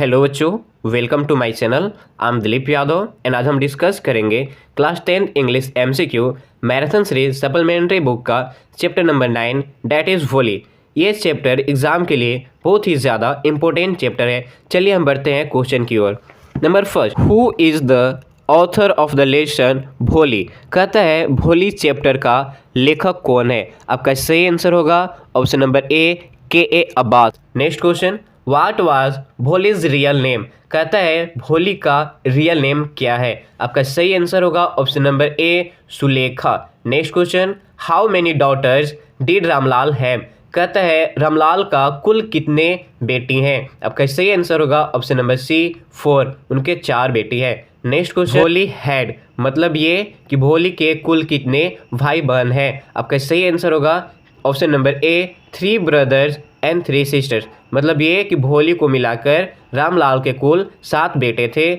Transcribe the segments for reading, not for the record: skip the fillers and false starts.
Hello बच्चों, welcome to my channel. I am Dilip Yadav and आज हम डिस्कस करेंगे class 10 English MCQ marathon series supplementary book का chapter number 9 that is वॉली। ये चैप्टर एग्जाम के लिए बहुत ही ज़्यादा इंपॉर्टेंट चैप्टर है। चलिए हम बढ़ते हैं क्वेश्चन की ओर। Number first, who is the author of the lesson Bholi. कहता है भोली चैप्टर का लेखक कौन है। आपका सही आंसर होगा ऑप्शन नंबर ए के Abbas. Next question, what was Bholi's real name. कहता है भोली का रियल नेम क्या है। आपका सही आंसर होगा option number A Sulekha. Next question, how many daughters did Ramlal have. कहता है रामलाल का कुल कितने बेटी हैं। आपका सही आंसर होगा ऑप्शन नंबर सी 4, उनके 4 बेटी है। नेक्स्ट क्वेश्चन, भोली हैड मतलब ये कि भोली के कुल कितने भाई बहन हैं। आपका सही आंसर होगा option number A 3 brothers and 3 sisters. मतलब ये कि भोली को मिलाकर रामलाल के कुल 7 बेटे थे।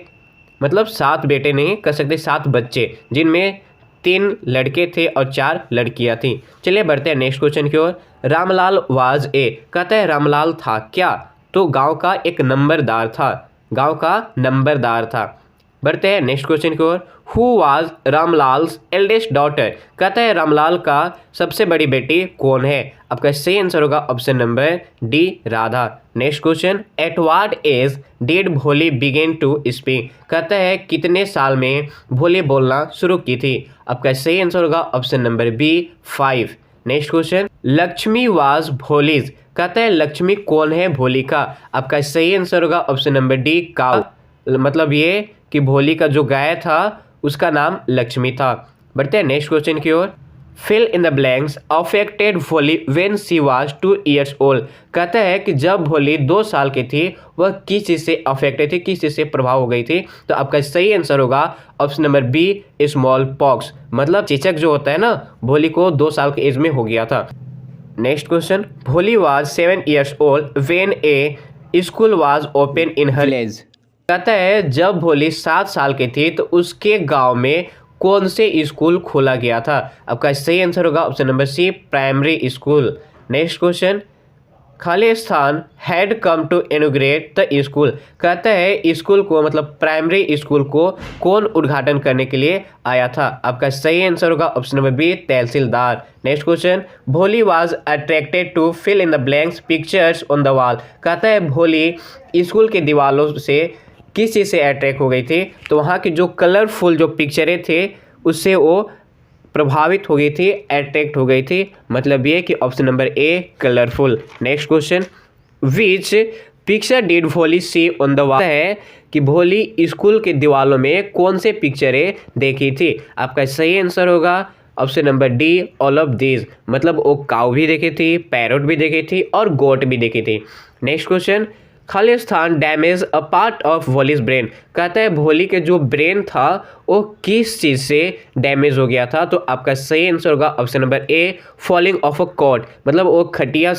मतलब 7 बेटे नहीं कह सकते, 7 बच्चे, जिनमें 3 लड़के थे और 4 लड़कियां थी। चलिए बढ़ते हैं नेक्स्ट क्वेश्चन की ओर। रामलाल वाज ए, कहता है रामलाल था क्या, तो गांव का एक नंबरदार था। गांव का नंबरदार था। बढ़ते हैं नेक्स्ट क्वेश्चन की ओर। Who was Ramlal's eldest daughter. कहता है रामलाल का सबसे बड़ी बेटी कौन है। आपका सही आंसर होगा option number D Radha. Next question, at what age did Bholi begin to speak. कहता है कितने साल में भोली बोलना शुरू की थी। आपका सही आंसर होगा option number B 5। Next question, Lakshmi was Bholi's. कहता है लक्ष्मी कौन है भोली का। आपका सही आंसर होगा ऑप्शन नंबर डी काउ। मतलब ये कि भोली का जो गाय था उसका नाम लक्ष्मी था। बढ़ते हैं नेक्स्ट क्वेश्चन की ओर। Fill in the blanks affected Bholi when she was 2 years old. कहता है कि जब भोली 2 साल की थी वह किस चीज़ से अफेक्टेड थी, किस चीज़ से प्रभाव हो गई थी। तो आपका सही आंसर होगा option number B smallpox. मतलब चेचक जो होता है ना, भोली को 2 साल की एज में हो गया था। Next question, Bholi was 7 years old when A school was open in her village. कहता है जब भोली 7 साल की थी तो उसके गांव में कौन से स्कूल खोला गया था। आपका सही आंसर होगा option number C primary school. Next question, खालिस्तान had come to inaugurate the school. कहता है स्कूल को मतलब प्राइमरी स्कूल को कौन उद्घाटन करने के लिए आया था। आपका सही आंसर होगा option number B tehsildar. Next question, Bholi was attracted to fill in the blanks pictures on the wall. कहता है भोली स्कूल के दीवारों से किस चीज़ से अट्रैक्ट हो गई थी, तो वहाँ की जो कलरफुल जो पिक्चरें थे उससे वो प्रभावित हो गई थी, अट्रैक्ट हो गई थी। मतलब ये कि option number A colourful. Next question, which picture did भोली सी ऑन द वॉल। है कि भोली स्कूल के दीवारों में कौन से पिक्चरें देखी थी। आपका सही आंसर होगा option number D all of these. मतलब वो काऊ भी देखी थी, पैरोट भी देखी थी और गोट भी देखी थी। Next question, Khalistan damage a part of Bholi's brain. कहता है भोली के जो ब्रेन था वो किस चीज़ से डैमेज हो गया था। तो आपका सही आंसर होगा option number A falling of a cot. मतलब वो खटिया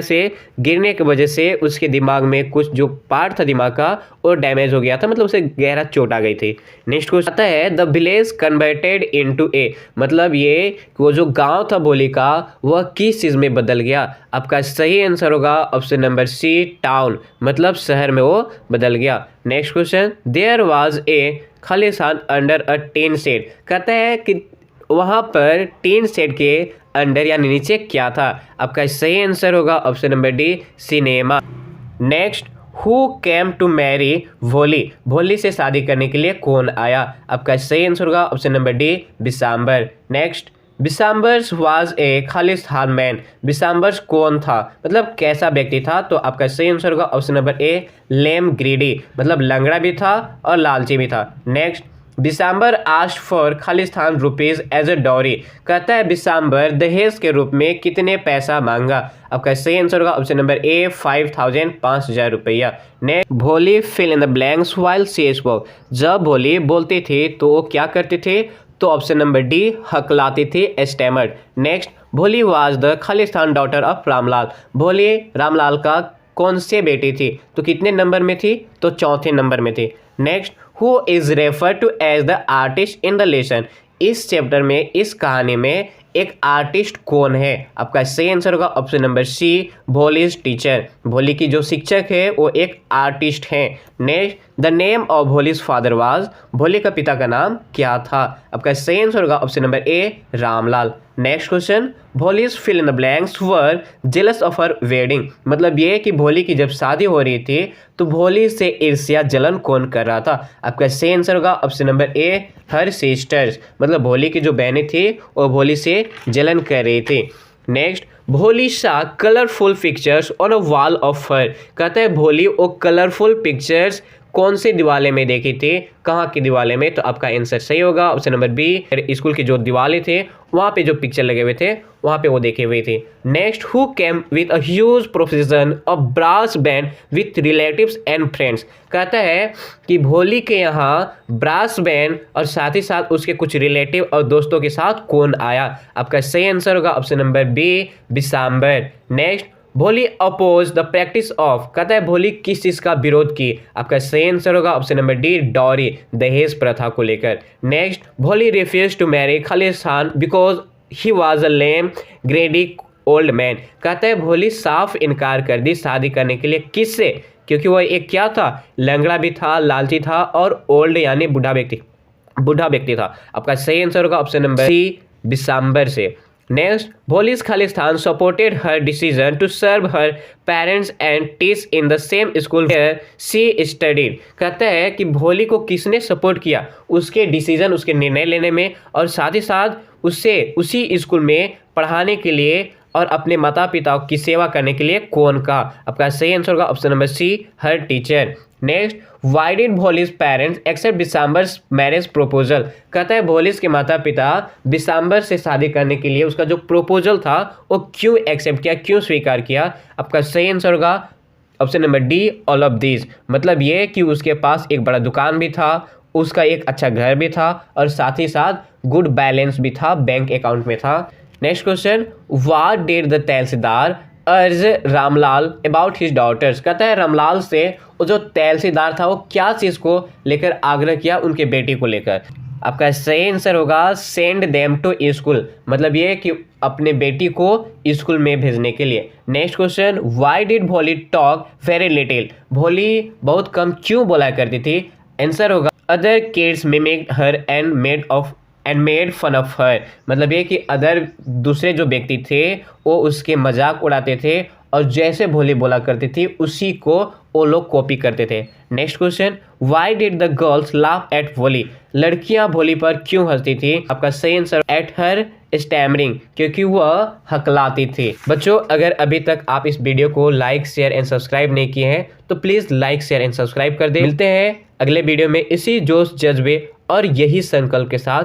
से गिरने की वजह से उसके दिमाग में कुछ जो पार्ट था दिमाग का वो डैमेज हो गया था। मतलब उसे गहरा चोट आ गई थी। नेक्स्ट क्वेश्चन आता है द विलेज कन्वर्टेड इनटू ए। मतलब ये वो जो गांव था भोली का वह किस चीज़ में बदल गया। आपका सही आंसर होगा ऑप्शन नंबर सी टाउन। मतलब शहर में वो बदल गया। Next question, there was a खालिस्तान अंडर अ टीन शेड। कहता है कि वहाँ पर टीन शेड के अंडर यानी नीचे क्या था। आपका सही आंसर होगा option number D cinema. Next, who came to marry Bholi. Bholi से शादी करने के लिए कौन आया। आपका सही आंसर होगा option number D Bisambar. Next, Bisambar's was a खालिस्तान मैन। बिसाम्बर्स कौन था, मतलब कैसा व्यक्ति था। तो आपका सही आंसर होगा option number A lame greedy. मतलब लंगड़ा भी था और लालची भी था। नेक्स्ट, बिसाम्बर आस्क्ड फॉर खालिस्तान रुपीज़ एज ए डॉरी। कहता है बिसाम्बर दहेज के रूप में कितने पैसा मांगा। आपका सही आंसर होगा ऑप्शन नंबर ए 5000 5,000 रुपया। Next, Bholi fill in the blanks while she spoke. जब भोली बोलती थी तो वो क्या करती थी, तो ऑप्शन नंबर डी हकलाती थी, स्टैमर्ड। नेक्स्ट, भोली was the Khalistan daughter of Ramlal. भोली रामलाल का कौन से बेटी थी, तो कितने नंबर में थी, तो 4थे नंबर में थी। Next, who is refer to as the artist in the lesson. इस चैप्टर में इस कहानी में एक आर्टिस्ट कौन है? आपका सही आंसर होगा ऑप्शन नंबर सी, भोली इज टीचर। भोली की जो शिक्षक है वो एक आर्टिस्ट है। Next, the name of Bholi's father was, भोली का पिता का नाम क्या था? आपका सही आंसर होगा option number A, Ramlal. Next question, Bholi's fill in the blanks were jealous of her wedding, मतलब ये कि भोली की जब शादी हो रही थी तो भोली से ईर्ष्या जलन कौन कर रहा था? आपका सही आंसर होगा ऑप्शन नंबर ए, हर सिस्टर्स, मतलब भोली की जो बहनें थी वो भोली से जलन कर रही थी। नेक्स्ट, भोली सा colourful pictures on a wall of her, कहता है भोली वो कलरफुल पिक्चर्स कौन सी दीवारें में देखी थी, कहाँ की दीवारें में? तो आपका आंसर सही होगा ऑप्शन नंबर बी, स्कूल की जो दीवारें थे वहाँ पे जो पिक्चर लगे हुए थे वहाँ पे वो देखे हुए थे। Next, who came with a huge procession of brass band with relatives and friends, कहता है कि भोली के यहाँ ब्रास बैंड और साथ ही साथ उसके कुछ रिलेटिव और दोस्तों के साथ कौन आया? आपका सही आंसर होगा ऑप्शन नंबर बी, बिसाम्बर। नेक्स्ट, भोली अपोज द प्रैक्टिस ऑफ, कहता है भोली किस चीज का विरोध की? आपका सही आंसर होगा ऑप्शन नंबर डी, डॉरी, दहेज प्रथा को लेकर। Next, Bholi refuse to marry खालिस्तान because he was a lame greedy old man, कहता है भोली साफ इनकार कर दी शादी करने के लिए, किससे? क्योंकि वह एक क्या था, लंगड़ा भी था, लालची था और ओल्ड यानी बूढ़ा व्यक्ति था। आपका सही आंसर होगा ऑप्शन नंबर सी, बिसाम्बर से। नेक्स्ट, भोलीज खालिस्तान supported her decision to serve her parents and teach in the same school where she studied, कहता है कि भोली को किसने सपोर्ट किया उसके डिसीजन, उसके निर्णय लेने में, और साथ ही साथ उससे उसी स्कूल में पढ़ाने के लिए और अपने माता पिता की सेवा करने के लिए कौन कहा? आपका सही आंसर होगा option number C, her teacher. Next, why did Bholi's parents accept Bisambar's marriage proposal, कहता है भोलीज के माता पिता बिसाम्बर से शादी करने के लिए उसका जो प्रपोजल था वो क्यों एक्सेप्ट किया, क्यों स्वीकार किया? आपका सही आंसर होगा option number D, all of these, मतलब ये कि उसके पास एक बड़ा दुकान भी था, उसका एक अच्छा घर भी था और साथ ही साथ गुड बैलेंस भी था, बैंक अकाउंट में था। Next question, what did the tehsildar urge Ramlal about his daughters, कहता है रामलाल से वो जो तहसीलदार था वो क्या चीज़ को लेकर आग्रह किया उनके बेटी को लेकर? आपका सही आंसर होगा सेंड देम टू स्कूल, मतलब ये कि अपने बेटी को स्कूल में भेजने के लिए। Next question, why did Bholi talk very little, Bholi बहुत कम क्यों बोला करती थी? आंसर होगा other kids mimicked her and made fun of her, मतलब ये कि अदर दूसरे जो व्यक्ति थे वो उसके मजाक उड़ाते थे और जैसे भोली बोला करती थी उसी को वो लोग कॉपी करते थे। Next question, why did the girls laugh at भोली, लड़कियां भोली पर क्यों हंसती थी? आपका सही आंसर एट हर स्टैमरिंग, क्योंकि वह हकलाती थी। बच्चों, अगर अभी तक आप इस वीडियो को लाइक शेयर एंड सब्सक्राइब नहीं किए हैं तो please like share and subscribe कर दें। मिलते हैं अगले वीडियो में इसी जोश जज्बे और यही संकल्प के साथ।